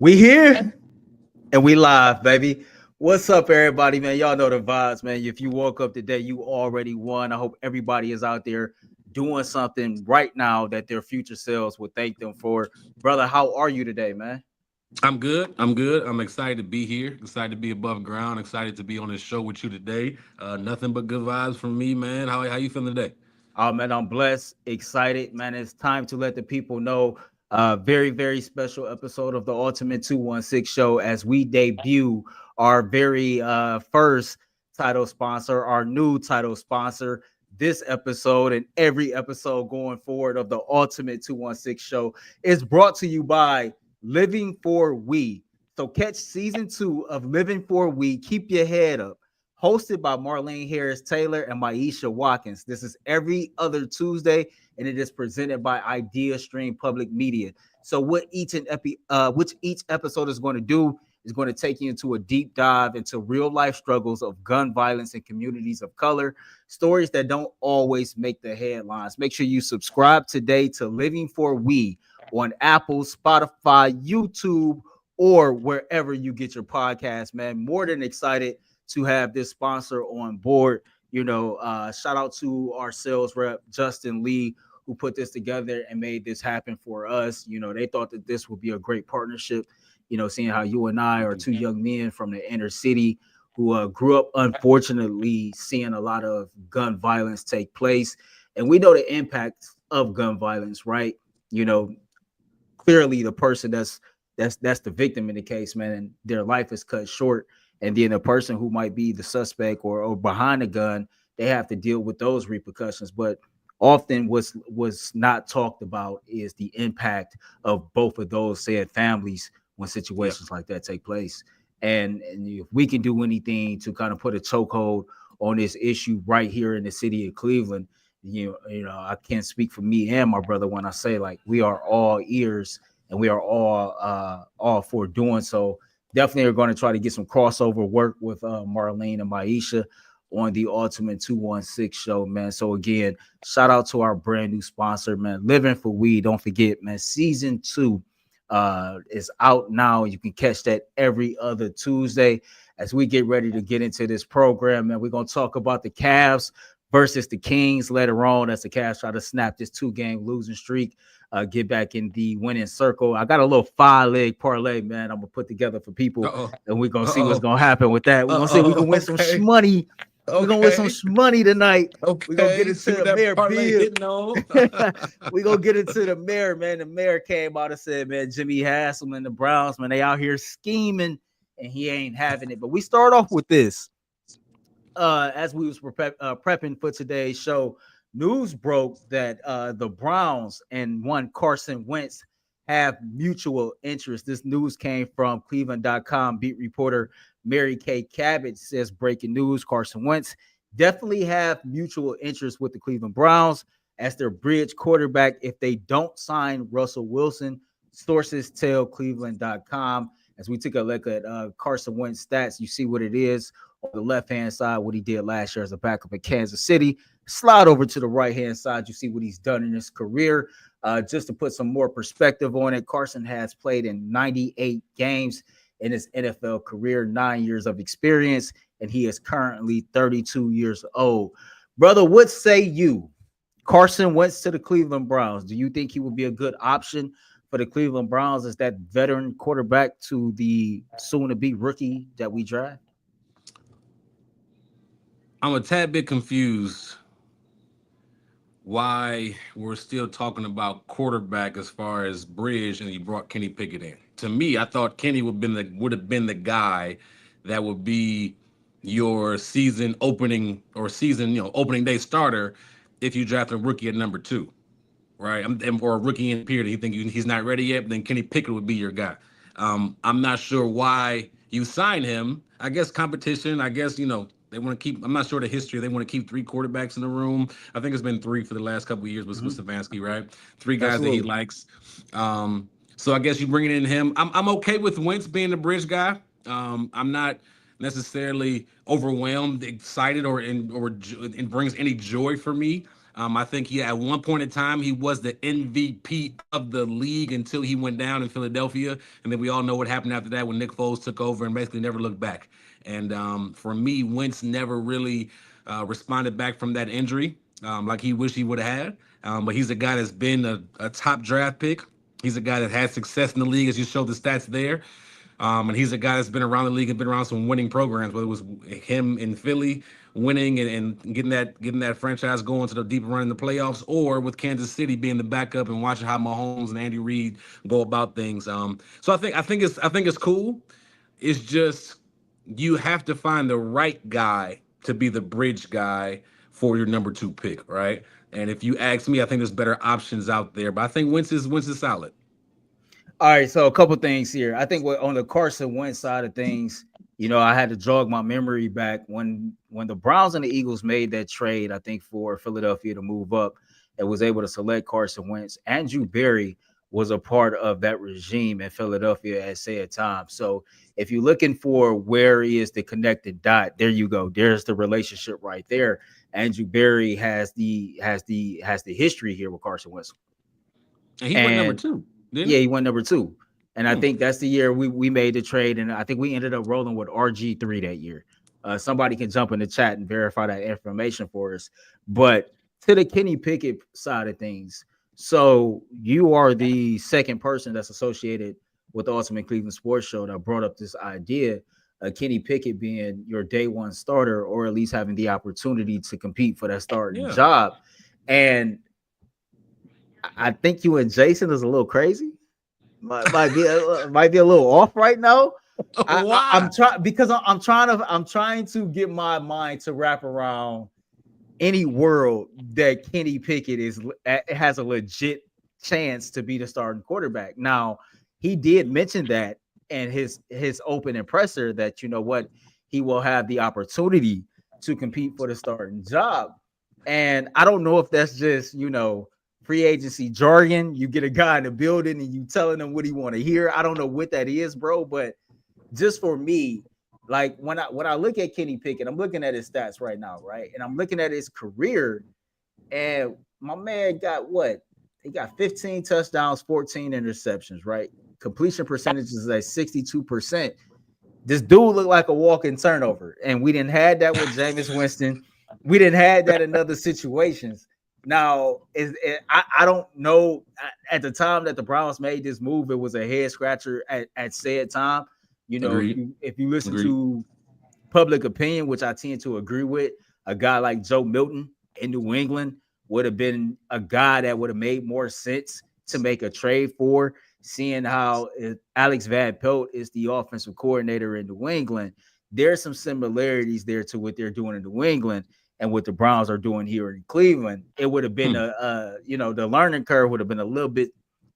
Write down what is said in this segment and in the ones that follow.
We here and we live, baby. What's up, everybody, man? Y'all know the vibes, man. If you woke up today, you already won. I hope everybody is out there doing something right now that their future selves would thank them for. Brother, how are you today, man? I'm good. I'm good. I'm excited to be here. Excited to be above ground. Excited to be on this show with you today. Nothing but good vibes from me, man. How you feeling today? Oh, man, I'm blessed, excited, man. It's time to let the people know. Very, very special episode of the Ultimate 216 show as we debut our very first title sponsor, our new title sponsor. This episode and every episode going forward of the Ultimate 216 show is brought to you by Living for We. So catch season 2 of Living for We. Keep your head up, hosted by Marlene Harris Taylor and Maisha Watkins. This is every other Tuesday, and it is presented by Idea Stream Public Media. So, which each episode is going to do is going to take you into a deep dive into real life struggles of gun violence in communities of color, stories that don't always make the headlines. Make sure you subscribe today to Living for We on Apple, Spotify, YouTube, or wherever you get your podcast, man. More than excited to have this sponsor on board. Shout out to our sales rep, Justin Lee, who put this together and made this happen for us. They thought that this would be a great partnership, seeing how you and I are two young men from the inner city who grew up, unfortunately, seeing a lot of gun violence take place. And we know the impact of gun violence, right? Clearly the person that's the victim in the case, man, and their life is cut short. And then a person who might be the suspect or behind the gun, they have to deal with those repercussions. But often was not talked about is the impact of both of those said families when situations like that take place. And if we can do anything to kind of put a chokehold on this issue right here in the city of Cleveland, I can't speak for me and my brother when I say, like, we are all ears and we are all for doing so. Definitely are going to try to get some crossover work with Marlene and Maisha on the Ultimate 216 show, man. So again, shout out to our brand new sponsor, man, Living for We. Don't forget, man, season 2 is out now. You can catch that every other Tuesday. As we get ready to get into this program, man, we're going to talk about the Cavs versus the Kings later on as the Cavs try to snap this 2-game losing streak, get back in the winning circle. I got a little 5-leg parlay, man, I'm going to put together for people, and we're going to see what's going to happen with that. We're going to see if we can win some shmoney. We're going to win some money tonight. We're going to get into the Mayor Bibb. We're going to get into the mayor, man. The mayor came out and said, man, Jimmy Haslam and the Browns, man, they out here scheming, and he ain't having it. But we start off with this. As we was prepping for today's show, news broke that the Browns and one Carson Wentz have mutual interest. This news came from Cleveland.com beat reporter Mary Kay Cabot. Says breaking news: Carson Wentz definitely have mutual interest with the Cleveland Browns as their bridge quarterback if they don't sign Russell Wilson. Sources tell Cleveland.com. As we took a look at Carson Wentz stats, you see what it is. On the left-hand side, what he did last year as a backup in Kansas City. Slide over to the right-hand side, you see what he's done in his career. Just to put some more perspective on it, Carson has played in 98 games in his NFL career, 9 years of experience, and he is currently 32 years old. Brother, what say you? Carson Wentz to the Cleveland Browns. Do you think he would be a good option for the Cleveland Browns as that veteran quarterback to the soon-to-be rookie that we draft? I'm a tad bit confused why we're still talking about quarterback as far as bridge, and you brought Kenny Pickett in. To me, I thought Kenny would have been the guy that would be your season opening or season opening day starter if you draft a rookie at number 2, right? Or a rookie in period. You think he's not ready yet, then Kenny Pickett would be your guy. I'm not sure why you sign him. I guess competition. I guess they want to keep. I'm not sure the history. They want to keep 3 quarterbacks in the room. I think it's been 3 for the last couple of years with Stefanski, right? 3 guys that he likes. So I guess you bringing in him. I'm okay with Wentz being the bridge guy. I'm not necessarily overwhelmed, excited, or it brings any joy for me I think he at one point in time he was the MVP of the league until he went down in Philadelphia, and then we all know what happened after that when Nick Foles took over and basically never looked back. And for me, Wentz never really responded back from that injury like he wished he would have had. But he's a guy that's been a top draft pick. He's a guy that had success in the league, as you showed the stats there. And he's a guy that's been around the league and been around some winning programs, whether it was him in Philly winning and getting that franchise going to the deeper run in the playoffs, or with Kansas City being the backup and watching how Mahomes and Andy Reid go about things. So I think it's cool. It's just you have to find the right guy to be the bridge guy for your number two pick, right? And if you ask me, I think there's better options out there, but I think Wentz is solid. All right, so a couple things here. I think on the Carson Wentz side of things, I had to jog my memory back when the Browns and the Eagles made that trade. I think for Philadelphia to move up and was able to select Carson Wentz. Andrew Berry was a part of that regime in Philadelphia at said time. So if you're looking for where is the connected dot, there you go. There's the relationship right there. Andrew Berry has the history here with Carson Wentz. And he went number And two, didn't yeah, he? he went number two. And I think that's the year we made the trade. And I think we ended up rolling with RG3 that year. Somebody can jump in the chat and verify that information for us. But to the Kenny Pickett side of things, so you are the second person that's associated with the Ultimate Cleveland Sports Show that brought up this idea of Kenny Pickett being your day one starter, or at least having the opportunity to compete for that starting Yeah. job. And I think you and Jason is a little crazy. Might be a little off right now. I'm Why? trying because I'm trying to get my mind to wrap around any world that Kenny Pickett has a legit chance to be the starting quarterback. Now, he did mention that in his open presser that what, he will have the opportunity to compete for the starting job. And I don't know if that's just, free agency jargon. You get a guy in the building and you telling him what he want to hear. I don't know what that is, bro, but just for me, like when I look at Kenny Pickett, I'm looking at his stats right now, right? And I'm looking at his career, and my man got what? He got 15 touchdowns, 14 interceptions, right? Completion percentage is at 62%. This dude looked like a walking turnover, and we didn't had that with Jameis Winston. We didn't had that in other situations. Now, I don't know. At the time that the Browns made this move, it was a head scratcher at said time. If Agreed. you listen Agreed. to public opinion, which I tend to agree with, a guy like Joe Milton in New England would have been a guy that would have made more sense to make a trade for. Seeing how Alex Van Pelt is the offensive coordinator in New England, there's some similarities there to what they're doing in New England and what the Browns are doing here in Cleveland. It would have been Hmm. the learning curve would have been a little bit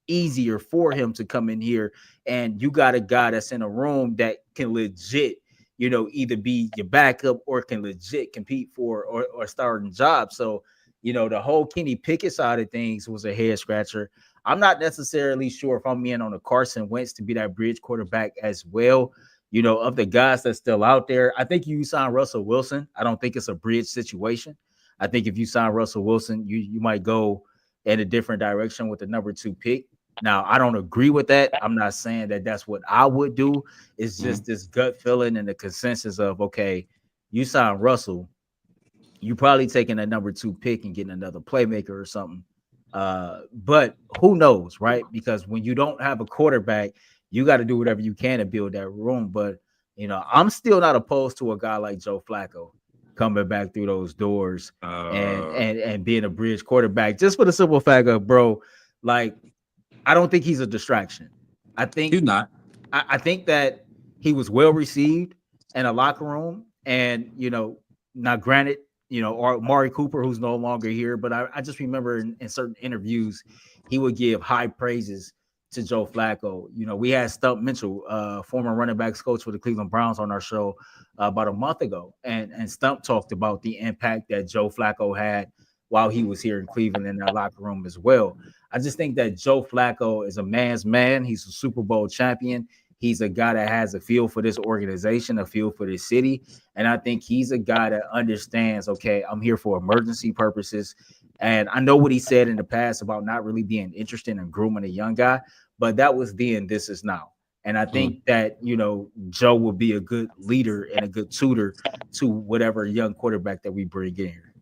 easier for him to come in here. And you got a guy that's in a room that can legit, either be your backup or can legit compete for or starting job. So, the whole Kenny Pickett side of things was a head scratcher. I'm not necessarily sure if I'm in on a Carson Wentz to be that bridge quarterback as well. Of the guys that's still out there, I think you sign Russell Wilson. I don't think it's a bridge situation. I think if you sign Russell Wilson, you might go in a different direction with the number two pick. Now, I don't agree with that. I'm not saying that that's what I would do. It's Mhm. just this gut feeling and the consensus of, okay, you sign Russell, you probably taking a number two pick and getting another playmaker or something. But who knows, right? Because when you don't have a quarterback, you got to do whatever you can to build that room. But I'm still not opposed to a guy like Joe Flacco coming back through those doors and Uh, and and being a bridge quarterback, just for the simple fact of, bro, like, I don't think he's a distraction. I think he's not. I think that he was well received in a locker room, and now granted, or Mari Cooper, who's no longer here, but I just remember in certain interviews, he would give high praises to Joe Flacco. We had Stump Mitchell, former running backs coach for the Cleveland Browns, on our show about a month ago, and Stump talked about the impact that Joe Flacco had while he was here in Cleveland in that locker room as well. I just think that Joe Flacco is a man's man. He's a Super Bowl champion. He's a guy that has a feel for this organization, a feel for this city. And I think he's a guy that understands, okay, I'm here for emergency purposes. And I know what he said in the past about not really being interested in grooming a young guy, but that was then, this is now. And I Mm. think that, Joe will be a good leader and a good tutor to whatever young quarterback that we bring in here.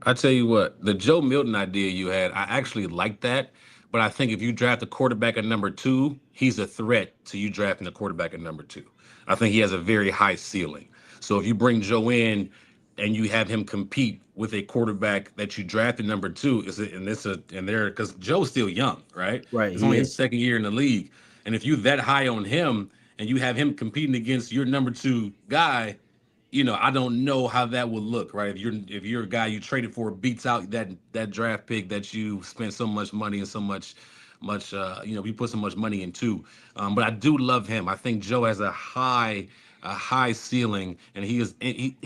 I tell you what, the Joe Milton idea you had, I actually like that. But I think if you draft a quarterback at number two, he's a threat to you drafting a quarterback at number two. I think he has a very high ceiling. So if you bring Joe in and you have him compete with a quarterback that you drafted number two, and there because Joe's still young, right? Right, It's he only his is. second year in the league, and if you that high on him and you have him competing against your number two guy, I don't know how that would look, right? If you're a guy you traded for beats out that draft pick that you spent so much money and so much we put so much money into. But I do love him. I think Joe has a high ceiling, and he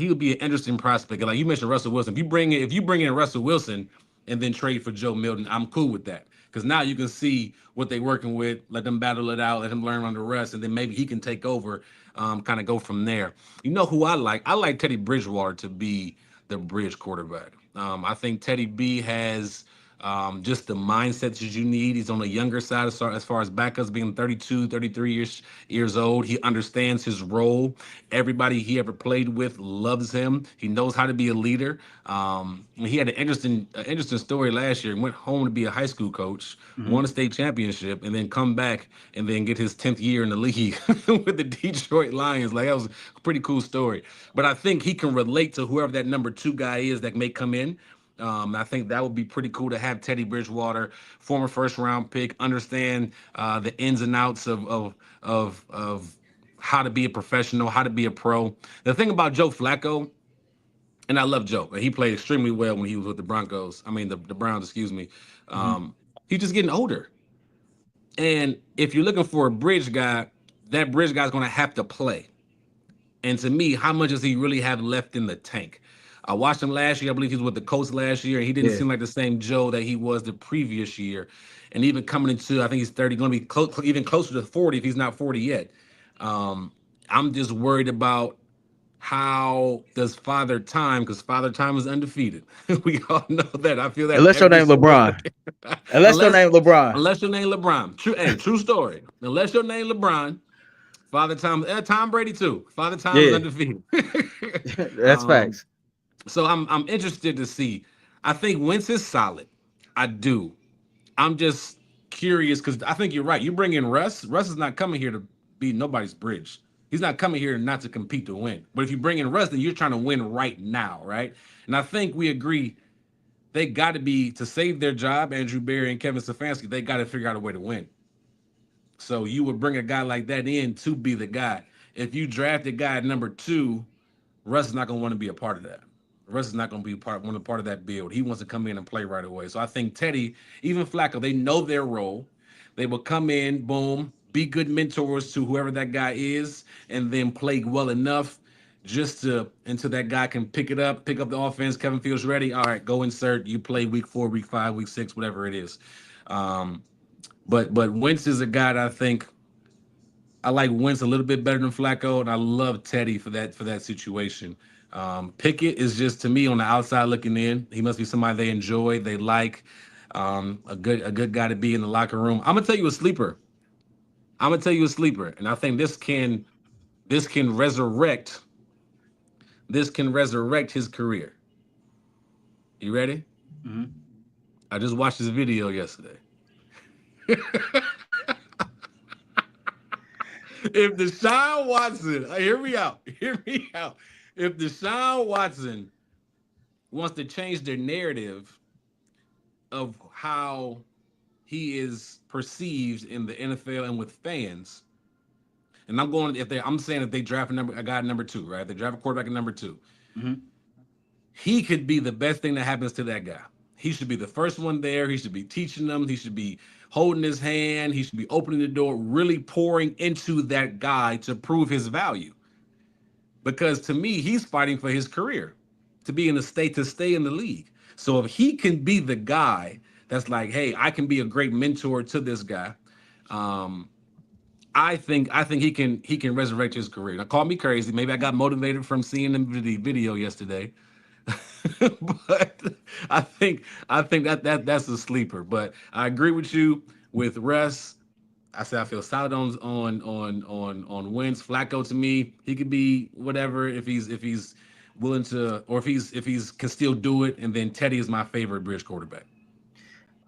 would be an interesting prospect. Like you mentioned Russell Wilson. If you bring in Russell Wilson and then trade for Joe Milton, I'm cool with that. Because now you can see what they're working with, let them battle it out, let him learn under rest, and then maybe he can take over, kind of go from there. You know who I like? I like Teddy Bridgewater to be the bridge quarterback. I think Teddy B has just the mindset that you need. He's on the younger side as far as backups, being 32, 33 years old. He understands his role. Everybody he ever played with loves him. He knows how to be a leader. He had an interesting story last year. He went home to be a high school coach, Mhm. won a state championship, and then come back and then get his 10th year in the league with the Detroit Lions. Like that was a pretty cool story. But I think he can relate to whoever that number two guy is that may come in. I think that would be pretty cool to have Teddy Bridgewater, former first round pick, understand the ins and outs of how to be a professional, how to be a pro. The thing about Joe Flacco, and I love Joe, he played extremely well when he was with the Broncos. I mean the Browns, excuse me. Mhm. He's just getting older, and if you're looking for a bridge guy, that bridge guy's going to have to play. And to me, how much does he really have left in the tank? I watched him last year. I believe he was with the Colts last year, and he didn't Yeah. seem like the same Joe that he was the previous year. And even coming into, I think he's 30, going to be even closer to 40 if he's not 40 yet. Um, I'm just worried about how does Father Time, because Father Time is undefeated. We all know that. I feel that Unless your every name single LeBron. day. Unless your unless name LeBron. unless your name LeBron. True, hey, true story. Unless your name LeBron, Father Time, Tom Brady too. Father Time is Yeah. undefeated. That's um, facts. so I'm interested to see. I think Wentz is solid. I do. I'm just curious because I think you're right. You bring in Russ. Russ is not coming here to be nobody's bridge. He's not coming here not to compete to win. But if you bring in Russ, then you're trying to win right now, right? And I think we agree they got to be to save their job. Andrew Berry and Kevin Stefanski, they got to figure out a way to win. So you would bring a guy like that in to be the guy. If you draft a guy at number two, Russ is not going to want to be a part of that. Russ is not going to be part of that build. He wants to come in and play right away. So I think Teddy, even Flacco, they know their role. They will come in, boom, be good mentors to whoever that guy is, and then play well enough just to until that guy can pick up the offense. Kevin feels ready. All right, go insert. You play week 4, week 5, week 6, whatever it is. Um, but Wentz is a guy that I think I like Wentz a little bit better than Flacco, and I love Teddy for that situation. Pickett is just to me on the outside looking in. He must be somebody they enjoy, they like, a good guy to be in the locker room. I'm gonna tell you a sleeper. And I think this can resurrect his career. You ready? Mhm. I just watched this video yesterday. If Deshaun Watson, hear me out, hear me out. If Deshaun Watson wants to change their narrative of how he is perceived in the NFL and with fans, and I'm saying if they draft a guy at number two, right? They draft a quarterback at number two, Mhm. he could be the best thing that happens to that guy. He should be the first one there. He should be teaching them. He should be holding his hand. He should be opening the door, really pouring into that guy to prove his value. Because to me, he's fighting for his career to be in the state to stay in the league. So if he can be the guy that's like, hey, I can be a great mentor to this guy. Um, I think he can resurrect his career. Now call me crazy. Maybe I got motivated from seeing the video yesterday. But I think that's a sleeper. But I agree with you with Russ. I said I feel solid on Wentz. Flacco to me, he could be whatever if he's willing to, or if he's can still do it. And then Teddy is my favorite bridge quarterback.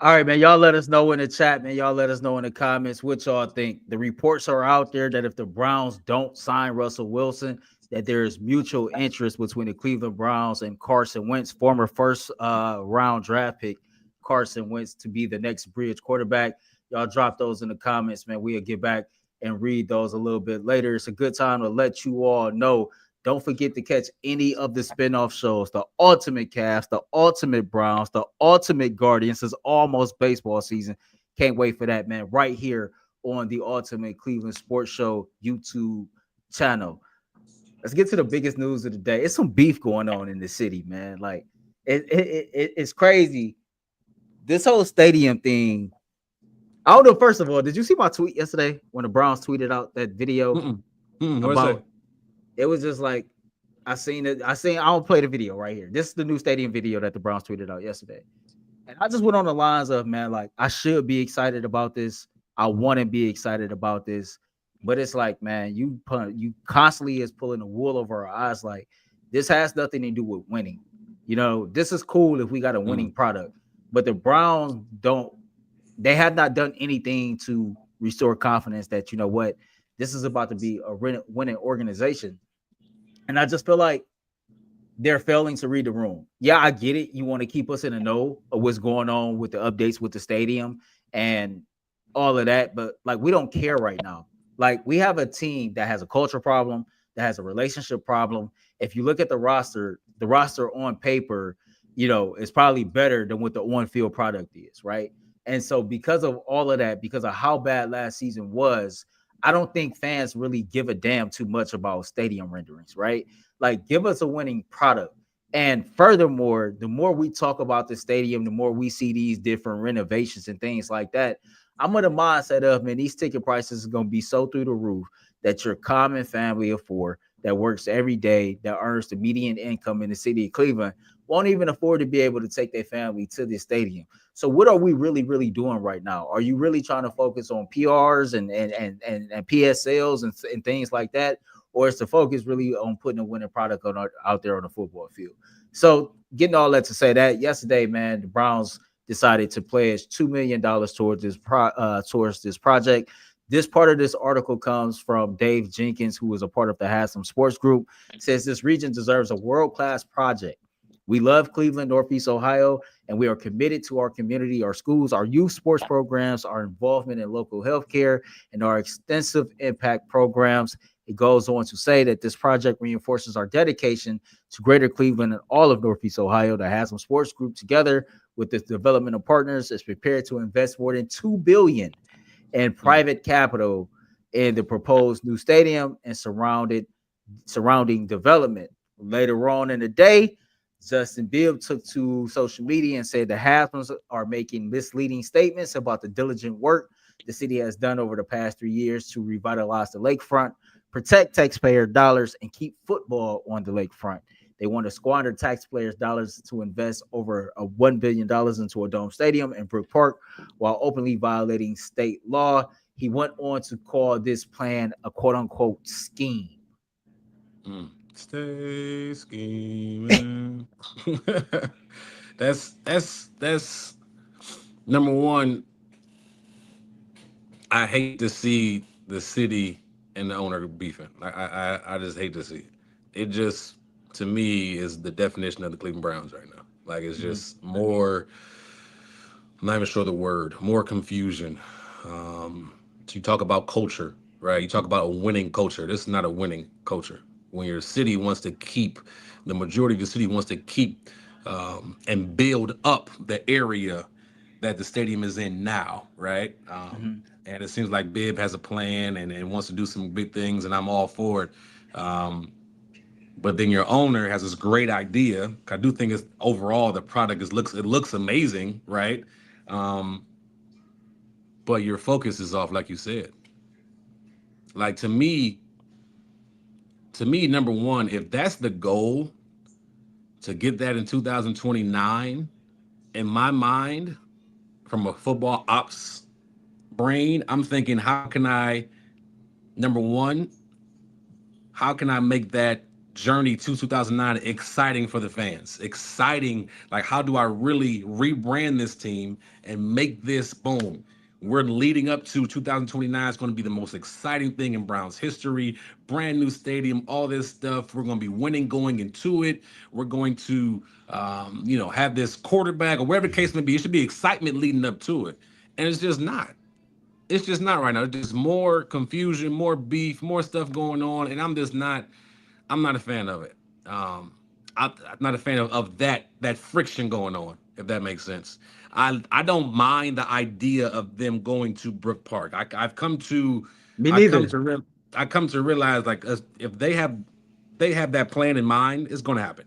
All right, man. Y'all let us know in the chat, man. Y'all let us know in the comments what y'all think. The reports are out there that if the Browns don't sign Russell Wilson, that there is mutual interest between the Cleveland Browns and Carson Wentz, former first round draft pick Carson Wentz, to be the next bridge quarterback. Y'all drop those in the comments, man. We'll get back and read those a little bit later. It's a good time to let you all know. Don't forget to catch any of the spinoff shows, the Ultimate Cast, the Ultimate Browns, the Ultimate Guardians. It's almost baseball season. Can't wait for that, man. Right here on the Ultimate Cleveland Sports Show YouTube channel. Let's get to the biggest news of the day. It's some beef going on in the city, man. Like it's crazy. This whole stadium thing. I don't know. First of all, did you see my tweet yesterday when the Browns tweeted out that video What's that? about? It was just like I seen it. I'll play the video right here. This is the new stadium video that the Browns tweeted out yesterday. And I just went on the lines of, man, like, I should be excited about this. I want to be excited about this. But it's like, man, you constantly is pulling the wool over our eyes. Like, this has nothing to do with winning. You know, this is cool if we got a winning product. But the Browns they have not done anything to restore confidence that, you know what, this is about to be a winning organization. And I just feel like they're failing to read the room. Yeah, I get it. You want to keep us in the know of what's going on with the updates with the stadium and all of that. But like, we don't care right now. Like, we have a team that has a culture problem, that has a relationship problem. If you look at the roster on paper, you know, it's probably better than what the on-field product is, right? And so because of all of that, because of how bad last season was, I don't think fans really give a damn too much about stadium renderings, right? Like, give us a winning product. And furthermore, the more we talk about the stadium, the more we see these different renovations and things like that. I'm in the mindset of, man, these ticket prices are going to be so through the roof that your common family of four that works every day, that earns the median income in the city of Cleveland, won't even afford to be able to take their family to the stadium. So what are we really, really doing right now? Are you really trying to focus on PRs and PSLs and things like that? Or is the focus really on putting a winning product out there on the football field? So getting all that to say that yesterday, man, the Browns decided to pledge $2 million towards this project. This part of this article comes from Dave Jenkins, who is a part of the Haslam Sports Group. Says this region deserves a world-class project. We love Cleveland, Northeast Ohio, and we are committed to our community, our schools, our youth sports programs, our involvement in local healthcare, and our extensive impact programs. It goes on to say that this project reinforces our dedication to Greater Cleveland and all of Northeast Ohio. The Haslam Sports Group, together with the development of partners, is prepared to invest more than $2 billion in private capital in the proposed new stadium and surrounding development. Later on in the day, Justin Bibb took to social media and said the Haslams are making misleading statements about the diligent work the city has done over the past 3 years to revitalize the lakefront, protect taxpayer dollars, and keep football on the lakefront. They want to squander taxpayers' dollars to invest over $1 billion into a dome stadium in Brook Park while openly violating state law. He went on to call this plan a quote-unquote scheme. Stay scheming. that's number one. I hate to see the city and the owner beefing. I just hate to see it. It just, to me, is the definition of the Cleveland Browns right now. Like, it's just more. I'm not even sure the word. More confusion. So you talk about culture, right? You talk about a winning culture. This is not a winning culture. When your city wants to keep, the majority of the city wants to keep and build up the area that the stadium is in now, right? And it seems like Bibb has a plan and wants to do some big things, and I'm all for it. But then your owner has this great idea. I do think it's overall the product looks amazing, right? But your focus is off, like you said. Like, to me, number one, if that's the goal, to get that in 2029, in my mind, from a football ops brain, I'm thinking, how can I, number one, how can I make that journey to 2009 exciting for the fans? Exciting, like how do I really rebrand this team and make this boom? We're leading up to 2029. It's going to be the most exciting thing in Browns history. Brand new stadium, all this stuff. We're going to be winning going into it. We're going to, have this quarterback or whatever the case may be. It should be excitement leading up to it, and it's just not. It's just not right now. There's more confusion, more beef, more stuff going on, and I'm just not. I'm not a fan of it. I'm not a fan of that friction going on. If that makes sense, I don't mind the idea of them going to Brook Park. I've come to Me I come neither. to I come to realize like if they have that plan in mind, it's going to happen.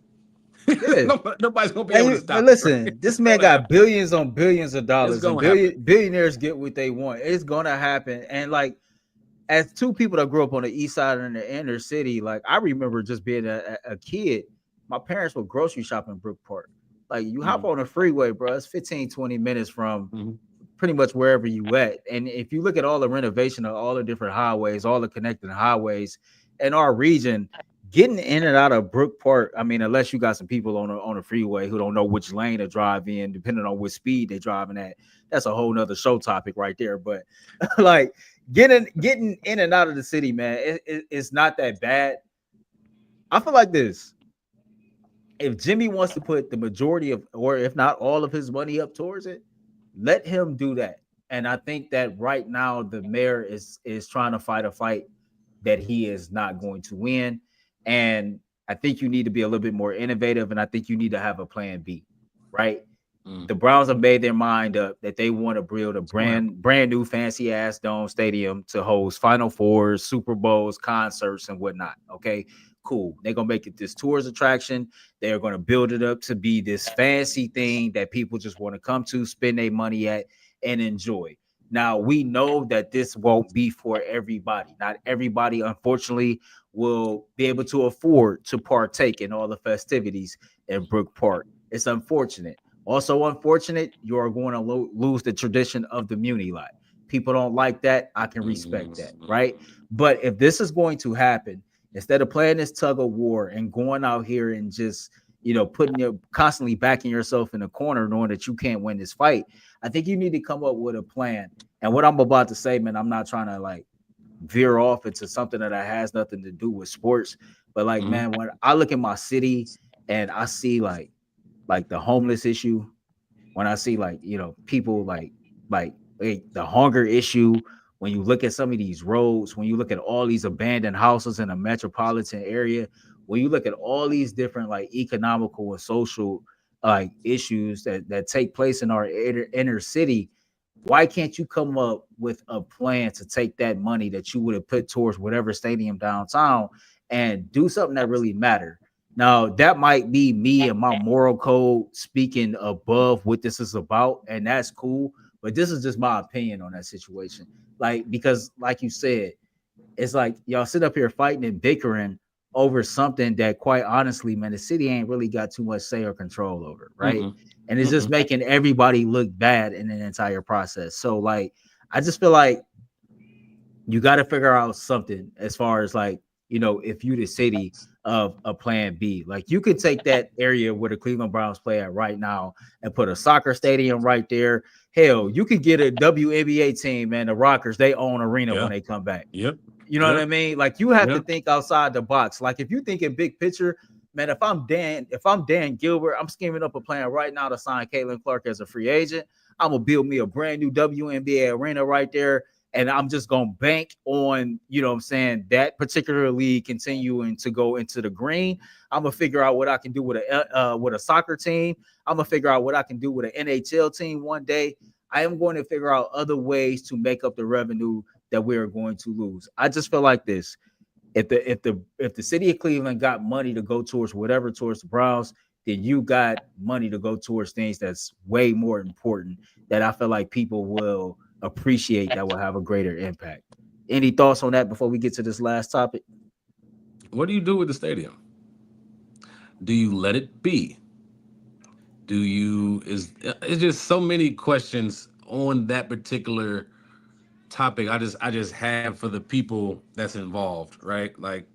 Yeah. Nobody's going to be And able to but stop it. Right? listen, this It's man going to got happen. billions on billions of It's dollars, and going to happen. billionaires get what they want. It's gonna happen. And like, as two people that grew up on the east side and the inner city, like I remember just being a kid, my parents would grocery shop in Brook Park. Like you hop Mhm, on the freeway, bro, it's 15, 20 minutes from mhm, pretty much wherever you at. And if you look at all the renovation of all the different highways, all the connecting highways in our region, getting in and out of Brook Park, I mean, unless you got some people on the freeway who don't know which lane to drive in, depending on which speed they're driving at, that's a whole nother show topic right there. But like getting in and out of the city, man, it's not that bad. I feel like this. If Jimmy wants to put the majority of, or if not all of his money up towards it, let him do that. And I think that right now the mayor is trying to fight a fight that he is not going to win. And I think you need to be a little bit more innovative, and I think you need to have a plan B, right? mhm. The Browns have made their mind up that they want to build a It's going to happen. brand new fancy ass dome stadium to host Final Fours, Super Bowls, concerts, and whatnot. Okay, cool. They're gonna make it this tourist attraction. They're gonna build it up to be this fancy thing that people just want to come to, spend their money at, and enjoy. Now we know that this won't be for everybody. Not everybody, unfortunately, will be able to afford to partake in all the festivities in Brook Park. It's unfortunate. Also unfortunate, you are going to lose the tradition of the Muni lot. People don't like that. I can respect that, right? Mhm. But if this is going to happen, instead of playing this tug of war and going out here and just putting your constantly backing yourself in the corner, knowing that you can't win this fight, I think you need to come up with a plan. And what I'm about to say, man, I'm not trying to like veer off into something that has nothing to do with sports, but like, Mhm. man, when I look at my city and I see like the homeless issue, when I see like people like the hunger issue, when you look at some of these roads, when you look at all these abandoned houses in a metropolitan area, when you look at all these different like economical and social like issues that take place in our inner city, why can't you come up with a plan to take that money that you would have put towards whatever stadium downtown and do something that really matter? Now, that might be me and my moral code speaking above what this is about, and that's cool. But this is just my opinion on that situation. Like, because, like you said, it's like y'all sit up here fighting and bickering over something that, quite honestly, man, the city ain't really got too much say or control over, right? Mm-mm. And it's just Mm-mm. making everybody look bad in an entire process. So, like, I just feel like you got to figure out something as far as like, if you the city of a plan B. Like you could take that area where the Cleveland Browns play at right now and put a soccer stadium right there. Hell, you could get a WNBA team, man. The Rockers, they own arena when Yeah. they come back. Yep. You know what I Yep. mean? Like you have to Yep. think outside the box. Like if you think in big picture, man, if I'm Dan Gilbert, I'm scheming up a plan right now to sign Caitlin Clark as a free agent. I'm gonna build me a brand new WNBA arena right there, and I'm just gonna bank on, what I'm saying, that particular league continuing to go into the green. I'm gonna figure out what I can do with a soccer team. I'm gonna figure out what I can do with an NHL team one day. I am going to figure out other ways to make up the revenue that we are going to lose. I just feel like this. If the city of Cleveland got money to go towards whatever towards the Browns, then you got money to go towards things that's way more important that I feel like people will appreciate, that will have a greater impact. Any thoughts on that before we get to this last topic? What do you do with the stadium? Do you let it be? Do you is it's just so many questions on that particular topic. I just have for the people that's involved, right? Like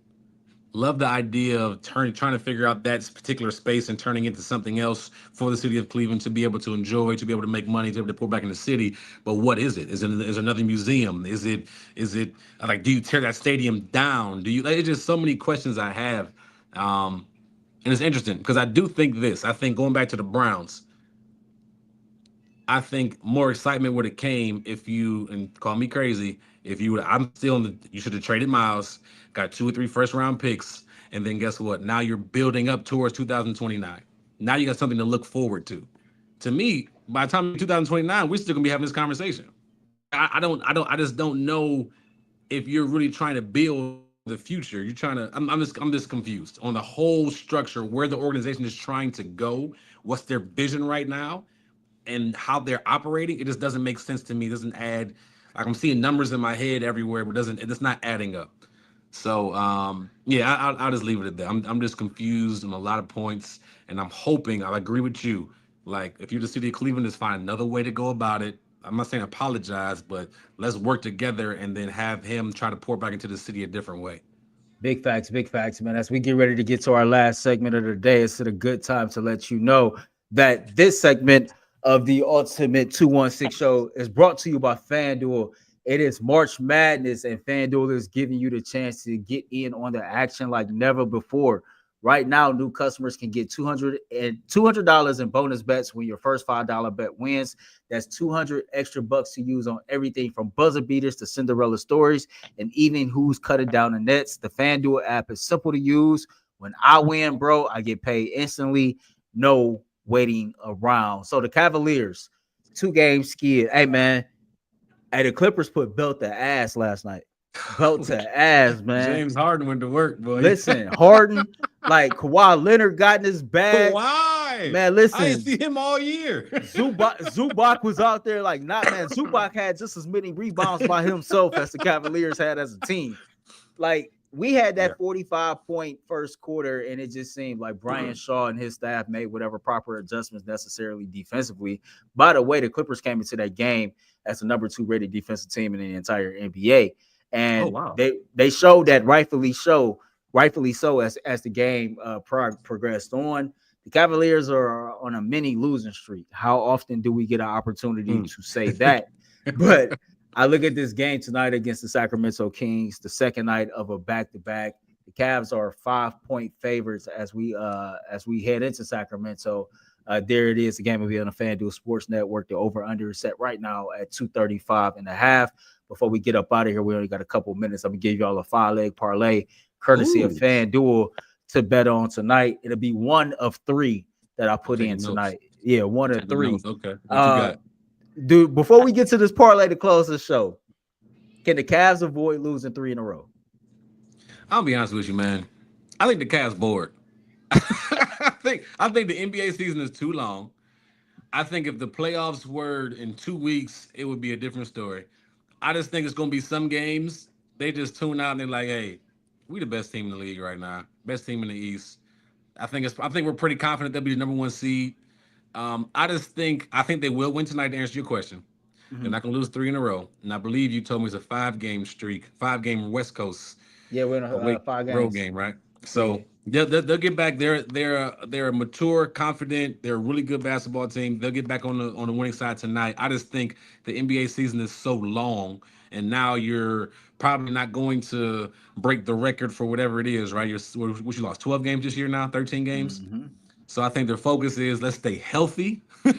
love the idea of trying to figure out that particular space and turning into something else for the city of Cleveland to be able to enjoy, to be able to make money, to be able to pour back in the city. But what is it? Is it another museum? Is it like, do you tear that stadium down? Do you like, it's just so many questions I have. Um, and it's interesting because I do think this. I think going back to the Browns, I think more excitement would have came if you, and call me crazy, if you would. I'm still in the. You should have traded Miles, got 2 or 3 first round picks, and then guess what? Now you're building up towards 2029. Now you got something to look forward to. To me, by the time 2029, we're still gonna be having this conversation. I just don't know if you're really trying to build the future. You're trying to. I'm just confused on the whole structure, where the organization is trying to go, what's their vision right now, and how they're operating. It just doesn't make sense to me. It doesn't add. Like I'm seeing numbers in my head everywhere, but it's not adding up. So yeah, I'll just leave it at that. I'm just confused on a lot of points, and I'm hoping I agree with you. Like if you're the city of Cleveland, just find another way to go about it. I'm not saying apologize, but let's work together and then have him try to pour back into the city a different way. Big facts, man. As we get ready to get to our last segment of the day, it's a good time to let you know that this segment of the Ultimate 216 show is brought to you by FanDuel. It is March Madness, and FanDuel is giving you the chance to get in on the action like never before. Right now, new customers can get $200 in bonus bets when your first $5 bet wins. That's 200 extra bucks to use on everything from buzzer beaters to Cinderella stories and even who's cutting down the nets. The FanDuel app is simple to use. When I win, bro, I get paid instantly. No waiting around. So the Cavaliers, 2 games skid. Hey, man. Hey, the Clippers put belt to ass last night. Belt to ass, man. James Harden went to work, boy. Listen, Harden, like Kawhi Leonard got in his bag. Why? Man, I didn't listen, see him all year. Zubac was out there like not man. Zubac had just as many rebounds by himself as the Cavaliers had as a team. Like we had Yeah. that 45-point first quarter, and it just seemed like Brian Shaw and his staff made whatever proper adjustments necessarily defensively. By the way, the Clippers came into that game as the number 2 rated defensive team in the entire NBA, Oh and wow. they showed that rightfully so as the game progressed on. The Cavaliers are on a mini losing streak. How often do we get an opportunity Hmm. to say that? But I look at this game tonight against the Sacramento Kings, the second night of a back-to-back. The Cavs are 5-point favorites as we head into Sacramento. There it is. The game will be on the FanDuel Sports Network. The over-under is set right now at 235 and a half. Before we get up out of here, we only got a couple minutes. I'm gonna give y'all a 5-leg parlay, courtesy of Ooh, FanDuel, to bet on tonight. It'll be one of 3 that I I'm put in taking notes. tonight. Yeah, one of Taking 3. notes. Okay. What you Uh, got? dude, before we get to this parlay to close the show, can the Cavs avoid losing 3 in a row? I'll be honest with you, man. I think the Cavs bored. I think the NBA season is too long. I think if the playoffs were in 2 weeks, it would be a different story. I just think it's gonna be some games they just tune out and they're like, "Hey, we the best team in the league right now, best team in the East." I think we're pretty confident they'll be the number 1 seed. I think they will win tonight. To answer your question, they're Mhm. not gonna lose 3 in a row, and I believe you told me it's a 5-game streak, 5-game West Coast Yeah, we're in away 5 road games. game, right? Yeah. So they'll get back. They're a mature, confident. They're a really good basketball team. They'll get back on the winning side tonight. I just think the NBA season is so long, and now you're probably not going to break the record for whatever it is, right? What you lost 12 games this year now, 13 games. Mhm. So I think their focus is let's stay healthy. I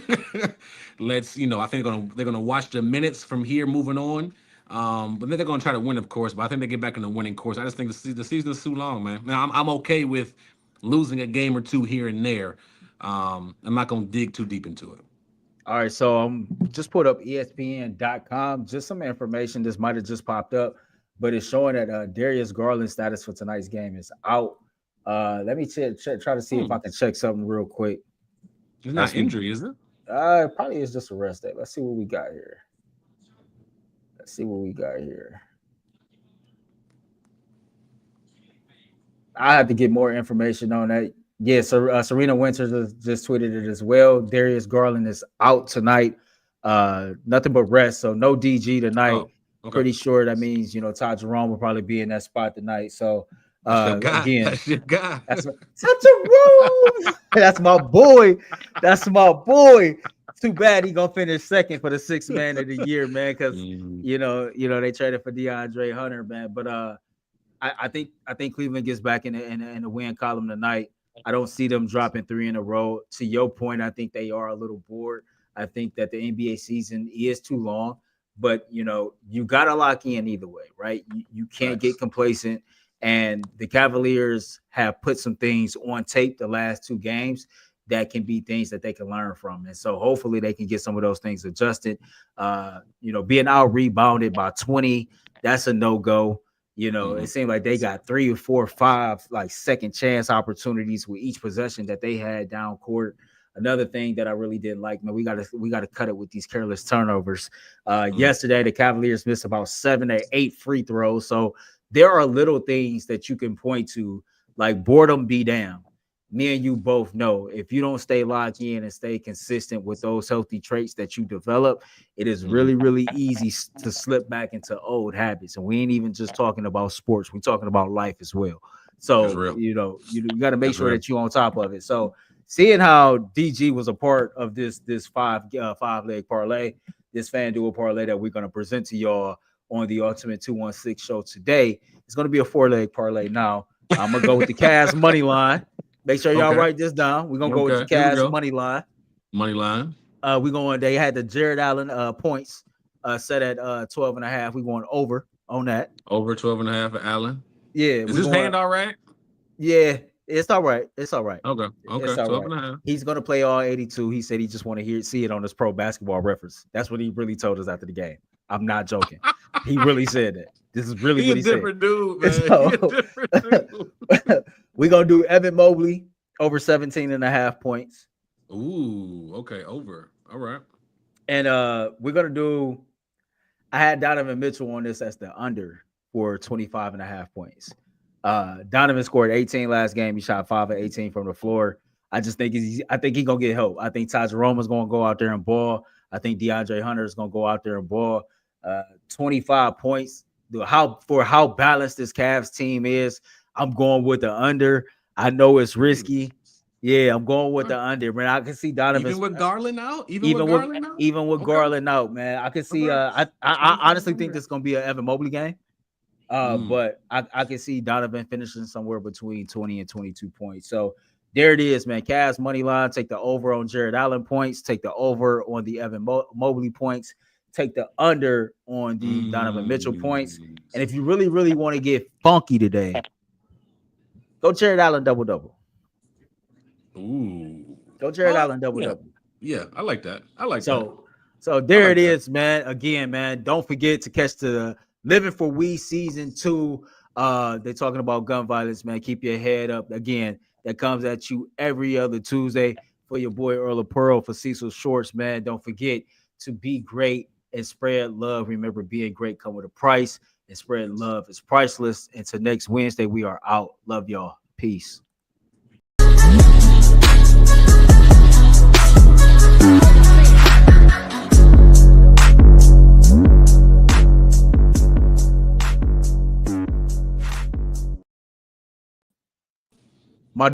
think they're gonna watch the minutes from here moving on. But then they're gonna try to win, of course. But I think they get back in the winning course. I just think the season is too long, man. Now I'm okay with losing a game or two here and there. I'm not gonna dig too deep into it. All right, so just put up ESPN.com. Just some information. This might have just popped up, but it's showing that Darius Garland's status for tonight's game is out. Let me try to see if Hmm. I can check something real quick. It's not As we injury, is it? probably is just a rest day. Let's see what we got here. Let's see what we got here. I have to get more information on that. Yeah, so Serena Winters just tweeted it as well. Darius Garland is out tonight. Nothing but rest. So no DG tonight. Oh, okay. Pretty sure that means Todd Jerome will probably be in that spot tonight. So That's your guy. again, That's your guy. that's Todd Jerome. That's my boy. That's my boy. Too bad he gonna finish second for the sixth man of the year, man. Because they traded for DeAndre Hunter, man. But I think Cleveland gets back in the win column tonight. I don't see them dropping 3 in a row. To your point, I think they are a little bored. I think that the NBA season is too long, but you gotta lock in either way, right? You can't get complacent. And the Cavaliers have put some things on tape the last 2 games that can be things that they can learn from. And so hopefully they can get some of those things adjusted. Being out rebounded by 20, that's a no-go. It seemed like they got 3 or 4 or 5 like second chance opportunities with each possession that they had down court. Another thing that I really didn't like, man, we gotta cut it with these careless turnovers. Yesterday, the Cavaliers missed about 7 or 8 free throws. So there are little things that you can point to, like boredom be damned. Me and you both know if you don't stay locked in and stay consistent with those healthy traits that you develop, it is really, really easy to slip back into old habits. And we ain't even just talking about sports. We're talking about life as well. So, you got to make sure that you're on top of it. So seeing how DG was a part of this 5-leg parlay, this FanDuel parlay that we're going to present to y'all on the Ultimate 216 show today, it's going to be a 4-leg parlay. Now, I'm going to go with the Cavs money line. Make sure y'all write this down. We're gonna go with the Cavs money line. Money line. They had the Jared Allen points set at 12.5. We're going over on that. Over 12.5 for Allen. Yeah. Is his hand all right? Yeah, it's all right. It's all right. Okay. 12.5. He's gonna play all 82. He said he just want to see it on his Pro Basketball Reference. That's what he really told us after the game. I'm not joking. He really said that. This is really what he said. Different dude, man. So, he a different dude. We're going to do Evan Mobley over 17.5 points. Ooh, okay, over. All right. And we're going to do, I had Donovan Mitchell on this as the under for 25.5 points. Donovan scored 18 last game. He shot 5 of 18 from the floor. I think he's going to get help. I think Ty Jerome is going to go out there and ball. I think DeAndre Hunter is going to go out there and ball. 25 points. How balanced this Cavs team is, I'm going with the under. I know it's risky. Yeah, I'm going with the under, man. I can see Donovan even with Garland out. Even with Garland out, man. I can see. I honestly think this is gonna be an Evan Mobley game. But I can see Donovan finishing somewhere between 20 and 22 points. So there it is, man. Cavs money line. Take the over on Jared Allen points. Take the over on the Evan Mobley points. Take the under on the Donovan Mitchell points. And if you really, really want to get funky today, go Jared Allen double-double. Ooh. Go Jared Allen double-double. Yeah, I like that. that. So there it is, man. Again, man, don't forget to catch the Living for We Season 2. They're talking about gun violence, man. Keep your head up. Again, that comes at you every other Tuesday for your boy Earl of Pearl, for Cecil Shorts, man. Don't forget to be great and spread love. Remember, being great come with a price, and spreading love is priceless. Until next Wednesday, we are out. Love y'all. Peace.